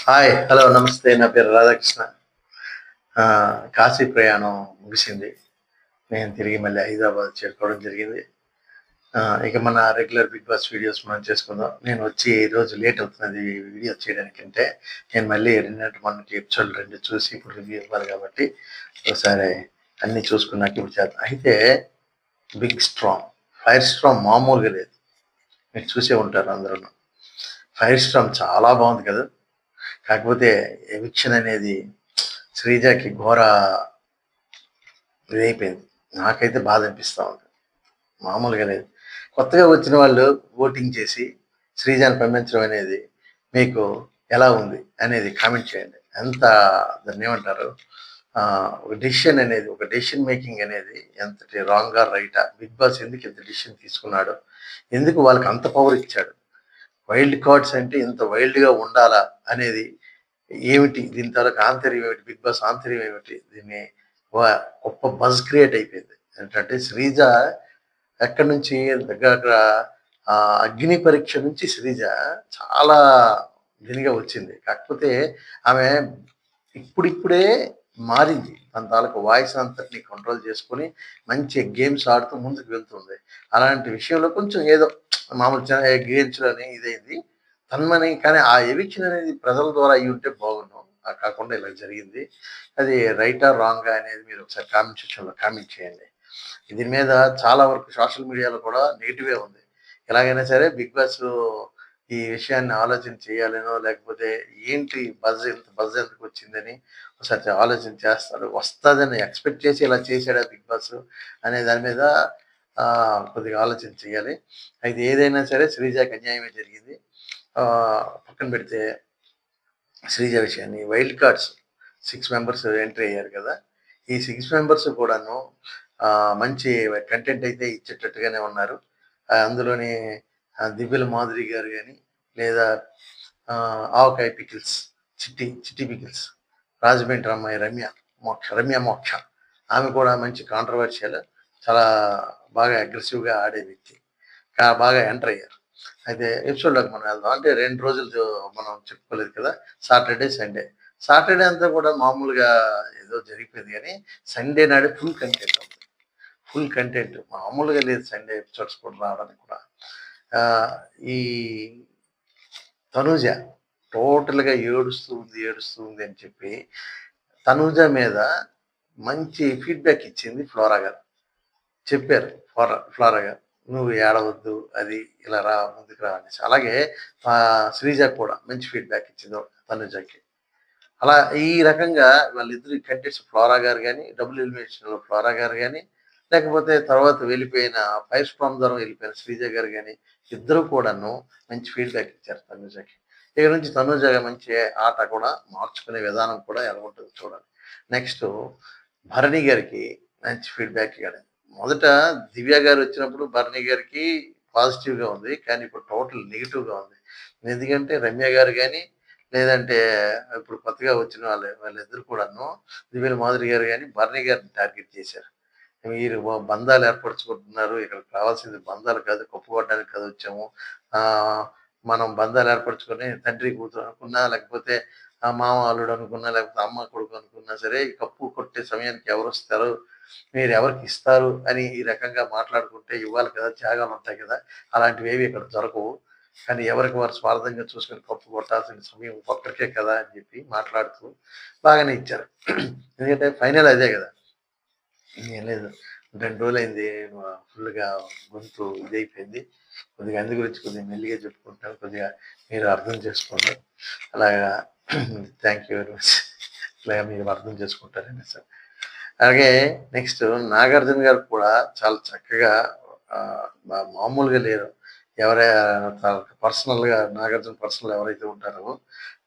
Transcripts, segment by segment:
Hi. Hello. నమస్తే. నా పేరు రాధాకృష్ణ. కాశీ ప్రయాణం ముగిసింది. నేను తిరిగి మళ్ళీ హైదరాబాద్ చేరుకోవడం జరిగింది. ఇక మన రెగ్యులర్ 'బిగ్ బాస్' వీడియోస్ మనం చేసుకుందాం. నేను వచ్చి ఈరోజు లేట్ అవుతున్నది వీడియో చేయడానికంటే, నేను మళ్ళీ నిన్నటి మొన్నటి ఎపిసోడ్‌లు 2 చూసి ఇప్పుడు రివ్యూ ఇవ్వాలి కాబట్టి, ఒకసారి అన్నీ చూసుకున్నాక ఇప్పుడు చేద్దాం. అయితే 'బిగ్ స్ట్రామ్', 'ఫైర్ స్ట్రామ్' మామూలుగా లేదు. మీరు చూసే ఉంటారు అందరూను. 'ఫైర్ స్ట్రామ్' చాలా బాగుంది కదా! కాకపోతే ఎవిక్షన్ అనేది శ్రీజకి ఘోర ఇదైపోయింది. నాకైతే బాధ అనిపిస్తా ఉంది. మామూలుగా లేదు. కొత్తగా వచ్చిన వాళ్ళు ఓటింగ్ చేసి శ్రీజాని పంపించడం అనేది మీకు ఎలా ఉంది అనేది కామెంట్ చేయండి. ఎంత దాన్నేమంటారు? ఒక డెసిషన్ అనేది, ఒక డెసిషన్ మేకింగ్ అనేది ఎంతటి రాంగా, రైటా? బిగ్ బాస్ ఎందుకు ఇంత డెసిషన్ తీసుకున్నాడు? ఎందుకు వాళ్ళకి అంత పవర్ ఇచ్చాడు? వైల్డ్ కార్డ్స్ అంటే ఇంత వైల్డ్‌గా ఉండాలా అనేది ఏమిటి? దీని తాలూకా ఆంతర్యం ఏమిటి? 'బిగ్ బాస్' ఆంతర్యం ఏమిటి? దీన్ని వ గొప్ప బజ్ క్రియేట్ అయిపోయింది. ఏంటంటే శ్రీజ ఎక్కడి నుంచి దగ్గర దగ్గర 'అగ్ని పరీక్ష' నుంచి శ్రీజ చాలా దీనిగా వచ్చింది. కాకపోతే ఆమె ఇప్పుడిప్పుడే మారింది. తన తాలూకా వాయిస్ అంతటిని కంట్రోల్ చేసుకొని మంచి గేమ్స్ ఆడుతూ ముందుకు వెళ్తుంది. అలాంటి విషయంలో కొంచెం ఏదో మామూలు గేమ్స్‌లోని ఇదైంది. తన్మని కానీ ఆ ఎవిక్షన్ అనేది ప్రజల ద్వారా అయ్యుంటే బాగున్ను. కాకుండా ఇలా జరిగింది. అది రైటా? రాంగా? అనేది మీరు ఒకసారి కామెంట్ సెక్షన్‌లో కామెంట్ చేయండి. దీని మీద చాలా వరకు సోషల్ మీడియాలో కూడా నెగెటివే ఉంది. ఎలాగైనా సరే 'బిగ్ బాస్' ఈ విషయాన్ని ఆలోచన చేయాలనో, లేకపోతే ఏంటి బజ్ ఎందుకొచ్చిందని ఒకసారి ఆలోచన చేస్తారు. వస్తదని ఎక్స్‌పెక్ట్ చేసి ఇలా చేసాడా 'బిగ్ బాస్' అనే దాని మీద కొద్దిగా ఆలోచన చేయాలి. అయితే ఏదైనా సరే శ్రీజకి అన్యాయమే జరిగింది. పక్కన పెడితే శ్రీజ విషయాన్ని వైల్డ్ కార్డ్స్ 6 మెంబర్స్ ఎంట్రీ అయ్యారు కదా! ఈ 6 మెంబర్స్ కూడాను మంచి కంటెంట్ అయితే ఇచ్చేటట్టుగానే ఉన్నారు. అందులోని 'దివ్యల మాధురి' గారు గాని, లేదా ఆవకాయ పికిల్స్, చిట్టి పికిల్స్, రాజమండ్రి అమ్మాయి రమ్య మోక్ష ఆమె కూడా మంచి కాంట్రోవర్షియల్, చాలా బాగా అగ్రెసివ్‌గా ఆడే వ్యక్తి. బాగా ఎంటర్ అయ్యారు. అయితే ఎపిసోడ్‌లోకి మనం వెళ్దాం. అంటే 2 రోజులు మనం చెప్పుకోలేదు కదా! Saturday, Sunday. సాటర్‌డే అంతా కూడా మామూలుగా ఏదో జరిగిపోయింది గానీ, సండే నాడే ఫుల్ కంటెంట్ ఉంది. ఫుల్ కంటెంట్ మామూలుగా లేదు సండే ఎపిసోడ్స్ కూడా రావడానికి కూడా. ఆహ్, ఈ తనూజ టోటల్‌గా ఏడుస్తూ ఉంది అని చెప్పి, తనూజ మీద మంచి ఫీడ్‌బ్యాక్ ఇచ్చింది ఫ్లోరా గారు. చెప్పారు ఫ్లోరా గారు. "నువ్వు ఏడవద్దు. అది ఇలా రా, ముందుకు రా" అనేసి. అలాగే శ్రీజకి కూడా మంచి ఫీడ్‌బ్యాక్ ఇచ్చింది తనుజకి. అలా ఈ రకంగా వాళ్ళిద్దరు కంటెస్ట్స్ ఫ్లోరా గారు గాని, డబుల్ ఎలిమినేషన్‌లో ఫ్లోరా గారు గాని, లేకపోతే తర్వాత వెళ్ళిపోయిన ఫైర్ స్టార్మ్ ద్వారా వెళ్ళిపోయిన శ్రీజ గారు గాని, ఇద్దరు కూడాను మంచి ఫీడ్‌బ్యాక్ ఇచ్చారు తనుజకి. ఇక నుంచి తనుజ మంచి ఆట కూడా మార్చుకునే విధానం కూడా ఎలా ఉంటుందో చూడాలి. నెక్స్టు భరణి గారికి మంచి ఫీడ్‌బ్యాక్ ఇయ్యాలి. మొదట దివ్య గారు వచ్చినప్పుడు భరణి గారికి పాజిటివ్‌గా ఉంది. కానీ ఇప్పుడు టోటల్ నెగెటివ్‌గా ఉంది. ఎందుకంటే రమ్య గారు గాని, లేదంటే ఇప్పుడు కొత్తగా వచ్చిన వాళ్ళిద్దరూ కూడాను 'దివ్యల మాధురి' గారు గాని, భరణి గారిని టార్గెట్ చేశారు. మీరు బంధాలు ఏర్పరచుకుంటున్నారు. ఇక్కడికి రావాల్సింది బంధాలు కాదు, కప్పు కొట్టడానికి కాదు వచ్చాము. ఆహ్, మనం బంధాలు ఏర్పరచుకొని తండ్రి, కూతురు అనుకున్నా, లేకపోతే మామ, అల్లుడు అనుకున్నా, లేకపోతే అమ్మ, కొడుకు అనుకున్నా సరే, ఈ కప్పు కొట్టే సమయానికి ఎవరొస్తారు? మీరు ఎవరికి ఇస్తారు? అని ఈ రకంగా మాట్లాడుకుంటే ఇవ్వాలి కదా! త్యాగాలు ఉంటాయి కదా! అలాంటివేవి ఇక్కడ దొరకవు. కానీ ఎవరికి వారు స్వార్థంగా చూసుకొని కప్పు కొట్టాల్సిన సమయం ఒక్కరికే కదా! అని చెప్పి మాట్లాడుతూ బాగానే ఇచ్చారు. ఎందుకంటే ఫైనల్ అదే కదా! ఏం లేదు. 2 రోజులైంది. ఫుల్‌గా గొంతు ఇదైపోయింది. కొద్దిగా అందు గురించి కొద్దిగా మెల్లిగా చెప్పుకుంటాను. కొద్దిగా మీరు అర్థం చేసుకోండి. అలాగా థాంక్ యూ వెరీ మచ్. ఇలాగ మీరు అర్థం చేసుకుంటారనేసి. అలాగే నెక్స్ట్ 'నాగార్జున' గారు కూడా చాలా చక్కగా మామూలుగా లేరు. ఎవరై పర్సనల్‌గా 'నాగార్జున' పర్సనల్ ఎవరైతే ఉంటారో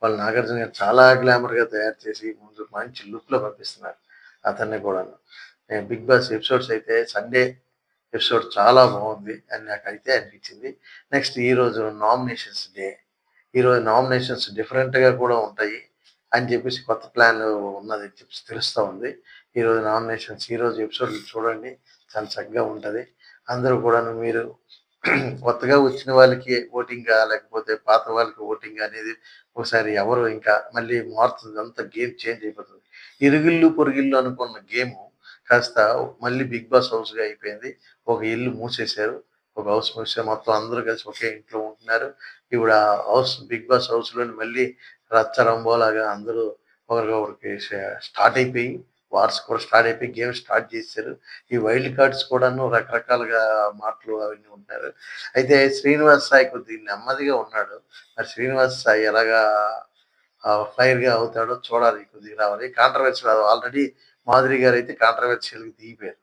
వాళ్ళు 'నాగార్జున' గారు చాలా గ్లామర్‌గా తయారు చేసి ముందు మంచి లుక్‌లో పంపిస్తున్నారు అతన్ని కూడాను. 'బిగ్ బాస్' ఎపిసోడ్స్ అయితే సండే ఎపిసోడ్ చాలా బాగుంది అని నాకైతే అనిపించింది. నెక్స్ట్ ఈరోజు నామినేషన్స్ డే. ఈరోజు నామినేషన్స్ డిఫరెంట్‌గా కూడా ఉంటాయి అని చెప్పేసి కొత్త ప్లాన్ ఉన్నదని చెప్పేసి తెలుస్తా ఉంది. ఈరోజు నామినేషన్స్ ఈరోజు ఎపిసోడ్‌లు చూడండి. చాలా చక్కగా ఉంటది. అందరూ కూడాను మీరు కొత్తగా వచ్చిన వాళ్ళకి ఓటింగా, లేకపోతే పాత వాళ్ళకి ఓటింగా అనేది ఒకసారి ఎవరు ఇంకా మళ్ళీ మారుతుంది, అంతా గేమ్ చేంజ్ అయిపోతుంది. ఇరుగిల్లు, పొరుగిల్లు అనుకున్న గేము కాస్త మళ్ళీ 'బిగ్ బాస్' హౌస్‌గా అయిపోయింది. ఒక ఇల్లు మూసేశారు. ఒక హౌస్ మూసేసారు. మొత్తం అందరూ కలిసి ఒకే ఇంట్లో ఉంటున్నారు. ఇప్పుడు ఆ 'బిగ్ బాస్' హౌస్‌లోని మళ్ళీ రచ్చరంబోలాగా అందరూ ఒకరికొకరికి స్టార్ట్ అయిపోయి, వార్స్ కూడా స్టార్ట్ అయిపోయి గేమ్ స్టార్ట్ చేసేసారు. ఈ వైల్డ్ కార్డ్స్ కూడాను రకరకాలుగా మాటలు అవన్నీ ఉంటున్నారు. అయితే శ్రీనివాస్ సాయి కొద్దిగా నెమ్మదిగా ఉన్నాడు. మరి శ్రీనివాస్ సాయి ఎలాగా ఫైర్‌గా అవుతాడో చూడాలి. కొద్దిగా రావాలి. కాంట్రోవర్షియల్ ఆల్రెడీ మాధురి గారైతే కాంట్రోవర్షియల్‌గా దిగిపోయారు.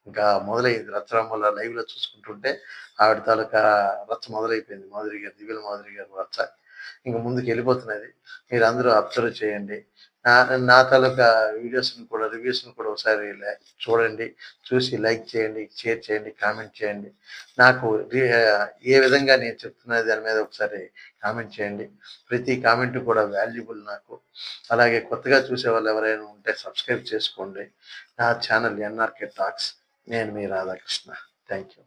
ఇంకా మొదలైంది రచ్చరంబోల లైవ్‌లో చూసుకుంటుంటే ఆవిడ తాలూకా రచ్చ మొదలైపోయింది. మాధురి గారి, దివ్యల మాధురి గారి రచ్చ. ఇంక ముందుకెళ్ళిపోతున్నది. మీరందరూ అబ్జర్వ్ చేయండి. నా నా తాలూకా వీడియోస్‌ని కూడా, రివ్యూస్‌ని కూడా ఒకసారి చూడండి. చూసి లైక్ చేయండి, షేర్ చేయండి, కామెంట్ చేయండి. నాకు ఏ విధంగా నేను చెప్తున్న దాని మీద ఒకసారి కామెంట్ చేయండి. ప్రతి కామెంట్ కూడా వాల్యుబుల్ నాకు. అలాగే కొత్తగా చూసేవాళ్ళు ఎవరైనా ఉంటే సబ్స్క్రైబ్ చేసుకోండి. నా ఛానల్ 'ఎన్ఆర్‌కే టాక్స్'. నేను మీ రాధాకృష్ణ. Thank you.